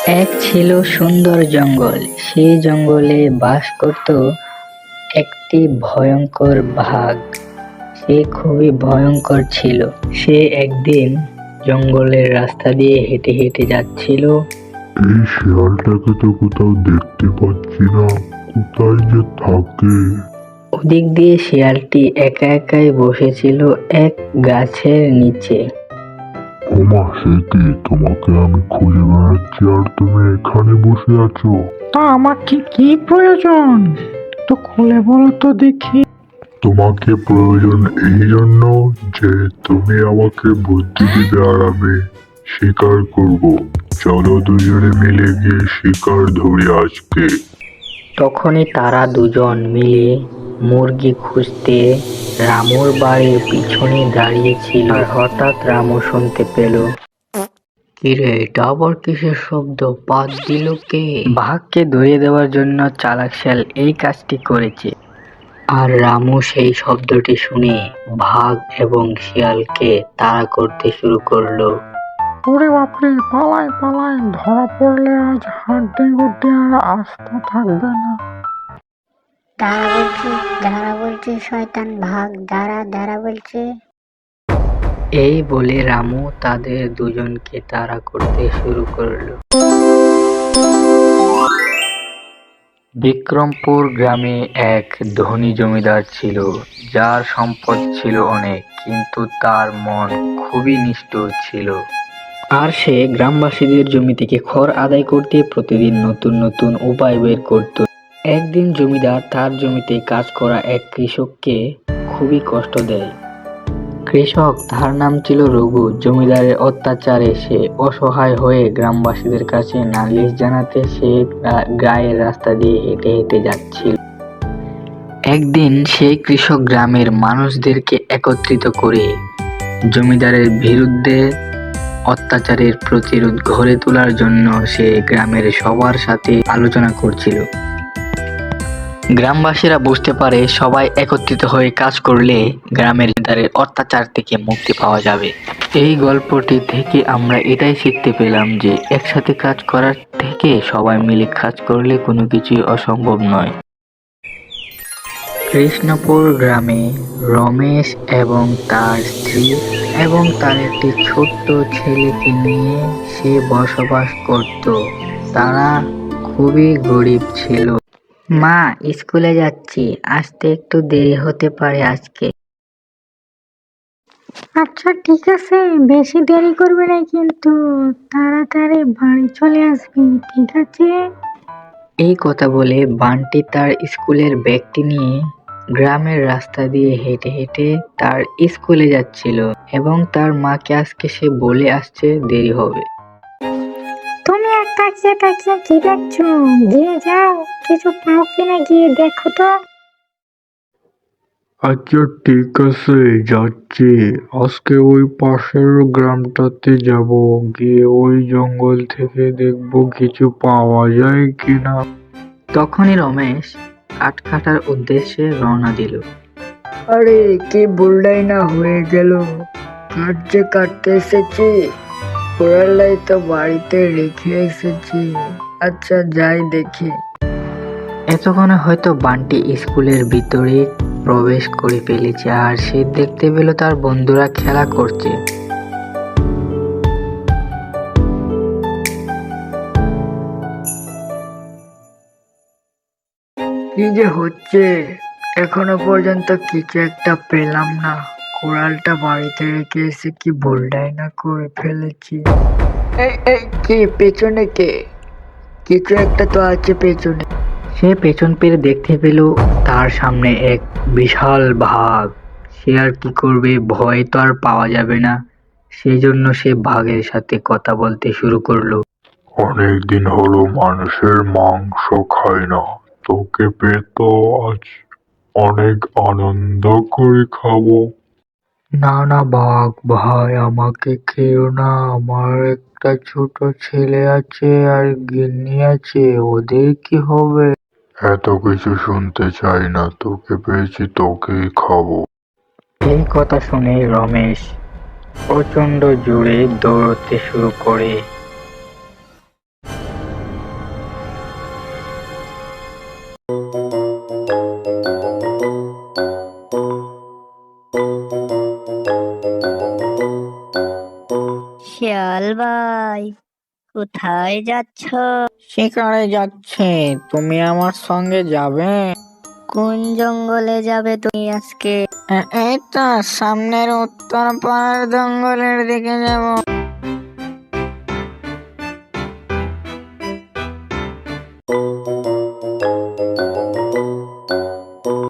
এক ছিল সুন্দর জঙ্গল। সেই জঙ্গলে বাস করত একটি ভয়ঙ্কর বাঘ। সে খুবই ভয়ঙ্কর ছিল। সে একদিন জঙ্গলের রাস্তা দিয়ে হেঁটে হেঁটে যাচ্ছিল। এই শিয়ালটাকে তো কোথাও দেখতে পাচ্ছি না, কোথায় যে থাকে। ওদিক দিয়ে শিয়ালটি একা একাই বসেছিল এক গাছের নিচে। ওমা, সে কি? তোমাকে আমি খুঁজে বেড়াচ্ছি আর তুমি এখানে বসে আছো। তা আমাকে কি প্রয়োজন? তো খুলে বলো তো দেখি। তোমাকে প্রয়োজন এই জন্য যে তুমি আমাকে বুদ্ধি দিবে আর আমি শিকার করব। চলো দুজনে মিলে গিয়ে শিকার ধরি আজকে। তখনই তারা দুজন মিলে মুরগি খুঁজতে রামুর বাড়ির পিছনে দাঁড়িয়েছিল। আর হঠাৎ রামু শুনতে পেল, কিরে, এটা আবার কিসের শব্দ? পাত দিল কে? বাঘকে ধরিয়ে দেওয়ার জন্য চালাক শিয়াল এই কাজটি করেছে। আর রামু সেই শব্দটি শুনে বাঘ এবং শিয়ালকে তাড়া করতে শুরু করলো। ওরে বাপরে, পালাই পালাই, ধরা পড়লে আজ হাড্ডি গুড্ডি আর আস্ত থাকবে না। দাঁড়া বলছি শয়তান ভাগ, দাঁড়া দাঁড়া বলছি। এই বলে রামু তাদের দুজনকে তাড়া করতে শুরু করলো। বিক্রমপুর গ্রামে এক ধনী জমিদার ছিল, যার সম্পদ ছিল অনেক, কিন্তু তার মন খুবই নিষ্ঠুর ছিল। আর সে গ্রামবাসীদের জমি থেকে খড় আদায় করতে প্রতিদিন নতুন নতুন উপায় বের করত। একদিন জমিদার তার জমিতে কাজ করা এক কৃষককে খুবই কষ্ট দেয়। কৃষক, তার নাম ছিল রঘু, জমিদারের অত্যাচারে সে অসহায় হয়ে গ্রামবাসীদের কাছে নালিশ জানাতে সে গায়ের রাস্তা দিয়ে হেঁটে হেঁটে যাচ্ছিল। একদিন সেই কৃষক গ্রামের মানুষদেরকে একত্রিত করে জমিদারের বিরুদ্ধে অত্যাচারের প্রতিরোধ গড়ে তোলার জন্য সে গ্রামের সবার সাথে আলোচনা করছিল। গ্রামবাসীরা বুঝতে পারে সবাই একত্রিত হয়ে কাজ করলে গ্রামের জমিদারের অত্যাচার থেকে মুক্তি পাওয়া যাবে। এই গল্পটি থেকে আমরা এটাই শিখতে পেলাম যে একসাথে কাজ করার থেকে সবাই মিলে কাজ করলে কোনো কিছুই অসম্ভব নয়। কৃষ্ণপুর গ্রামে রমেশ এবং তার স্ত্রী এবং তার একটি ছোট্ট ছেলেকে নিয়ে সে বসবাস করত। তারা খুবই গরিব ছিল। মা, স্কুলে যাচ্ছি, আসতে একটু দেরি হতে পারে আজকে। আচ্ছা ঠিক আছে, বেশি দেরি করবে না কিন্তু, তাড়াতাড়ি বাড়ি চলে আসবি, ঠিক আছে? এই কথা বলে বান্টি তার স্কুলের ব্যাগটি নিয়ে গ্রামের রাস্তা দিয়ে হেঁটে হেঁটে তার স্কুলে যাচ্ছিল এবং তার মাকে আজকে সে বলে আসছে দেরি হবে। তুমি আর তাকিয়ে তাকিয়ে কি দেখছো? গিয়ে যাও, কিছু পাও কিনা গিয়ে দেখো তো। আচ্ছা ঠিক আছে, যাচ্ছি। আজকে ওই পাশের গ্রামটাতে যাব, গিয়ে ওই জঙ্গল থেকে দেখবো কিছু পাওয়া যায় কিনা। তখনই রমেশ কাঠ কাটার উদ্দেশ্যে রওনা দিল। আরে, কি বুলডাই না হয়ে গেল! কাঠ যে কাটতে এসেছি, পোড়ালাই তো বাড়িতে রেখে এসেছি। আচ্ছা যাই দেখি। এতক্ষণে হয়তো বান্টি স্কুলের ভিতরে প্রবেশ করে ফেলেছে আর সে দেখতে পেল তার বন্ধুরা খেলা করছে। কি যে হচ্ছে, এখনো পর্যন্ত কিছু একটা পেলাম না। কোড়ালটা বাড়িতে রেখে এসে কি ভুলটাই না করে ফেলেছি। এই এই, কে পেছনে? কে? কিছু একটা তো আছে পেছনে। সে পেছন ফিরে দেখতে পেল তার সামনে এক বিশাল বাঘ। সে আর কি করবে, ভয় তো আর পাওয়া যাবে না। সেজন্য সে বাঘের সাথে কথা বলতে শুরু করলো। অনেকদিন হলো মানুষের মাংস খাই না, তোকে পেয়ে তো আজ অনেক আনন্দ করে খাবো। না না বাঘ ভাই, আমাকে খেও না। আমার একটা ছোট ছেলে আছে আর গিন্নি আছে, ওদের কি হবে? এত কিছু শুনতে চাই না, তোকে পেয়েছি, তোকেই খাবো। এই কথা শুনে রমেশ প্রচন্ড জোরে দৌড়তে শুরু করে। শিয়াল ভাই, কোথায় যাচ্ছ? শিকারে যাচ্ছে, তুমি আমার সঙ্গে যাবে? কোন জঙ্গলে যাবে তুমি আজকে? এই তো সামনের উত্তর পাড়ার জঙ্গলের দিকে যাব।